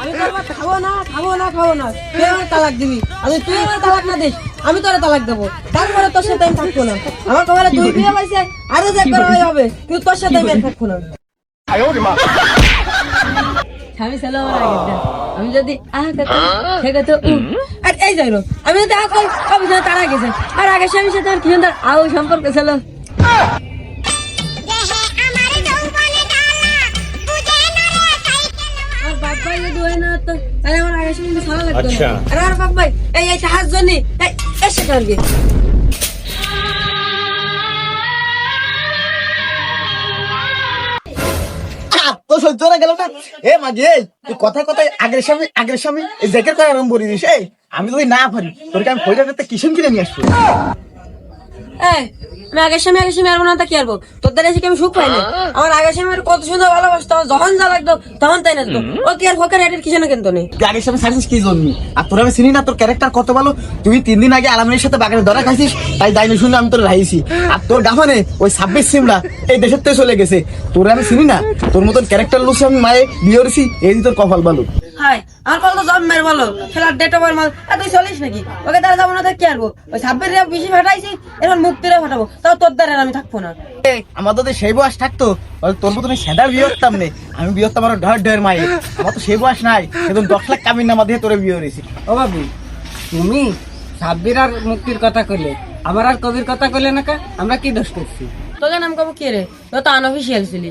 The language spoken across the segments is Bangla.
আমি খাবো না তুই আমার তালাক দিবি, আমি তুই আমার তালাক না দিস আমি তোরা তালাক দেবো, তারপরে তোর সাথে আমি থাকবো না। আমার কপালে তুই বিয়ে পাইছে, আরো যে একবার হবে কিন্তু তোর সাথে আমি আর থাকবো না। স্বামী ছিল আমার আগের দিন, আমি যদি আর এই যাইলো আমি যদি তারা গেছে আর আগে স্বামীর সাথে আমার কি সুন্দর আও সম্পর্ক ছিল। তো সহ্য হয়ে গেল না। এ মাঝে তুই কথায় কথায় আগের স্বামী এই জ্যাকেট করে আরম্ভ করে দিস। এই আমি যদি না পারি তোরকে আমি পয়সা করতে কিসেম কিনে নিয়ে আসবো। আমি আগের স্বামী আরবো না তা কি আরবো, তোর দ্বারা এসে আমি সুখ পাইনি। আমার আগের স্বামী কত সুন্দর ভালোবাসতো, যখন যা লাগতো তখন তাই না তো ও কি আর ফোকের হেডের কিছু না কিন্তু নেই। আগের স্বামী সার্ভিস কি জন্য? আর তোর আমি চিনি না, তোর ক্যারেক্টার কত ভালো। তুই 3 দিন আগে আলামিনের সাথে বাগানে ধরা খাইছিস, তাই দাইনি শুনে আমি তোর রাইছি। আর তোর ডাফানে ওই 26 সিমলা এই দেশের থেকে চলে গেছে। তোর আমি চিনি না, তোর মতন ক্যারেক্টার লোক আমি মায়ে বিয়ে করেছি, এই তোর কপাল ভালো। হাই আমার কল তো জব মেরে বলো খেলার ডেট ওভার মাল তুই চলিস নাকি? ওকে তারা যাবো না তো কি আরবো, ওই 26 বেশি ফাটাইছি এখন মুক্তিরে ফাটাবো, তাও তোর দ্বারা আমি থাকবো না। আমার যদি সেই বয়স থাকতো তোর মতন সেদার বিয়ে করতাম না। আমি বিয়ে করতাম আরো ঢের মায়ের। আমার তো সেই বয়স নাই, এখন 10 লাখ কামিন নামা দিয়ে তোরে বিয়ে করেছি। ও বাবু, তুমি সাব্বির আর মুক্তির কথা কইলে, আমার আর কবির কথা কইলে না কা? আমরা কি দোষ করছি? তোকে নাম কব কে রে? তো তো আনঅফিশিয়াল ছিলি।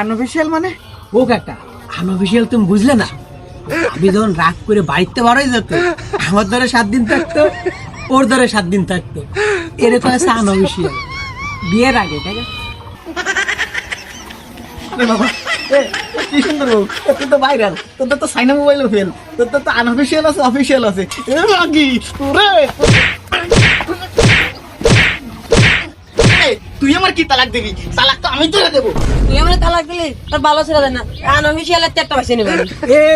আনঅফিশিয়াল মানে? ও কাকা, আনঅফিশিয়াল তুমি বুঝলে না? আমি যখন রাগ করে বাড়িতে বাড়াই যেত, আমার ধরে 7 দিন থাকতো, ওর ধরে 7 দিন থাকতো, এরকম আছে আনঅফিশিয়াল বিয়ের আগে, তাই না? বাবা কি সুন্দর বউ, তুই তো ভাইরাল, তোর তো সাইনা মোবাইলও ফেল, তোর তো আনঅফিশিয়াল আছে অফিশিয়াল আছে। তুই আমার কি তালাক দিবি? তালাক তো আমি তোরা দেবো। তুই আমার তালাক দিলি তোর ভালো ছিল না, আনঅফিশিয়াল এর একটা পাইছে নিবি।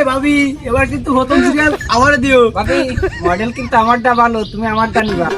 ভাবি এবার কিন্তু প্রথম সিরিয়াল আমার দিও। ভাবি মডেল কিন্তু আমারটা ভালো, তুমি আমারটা নিবা।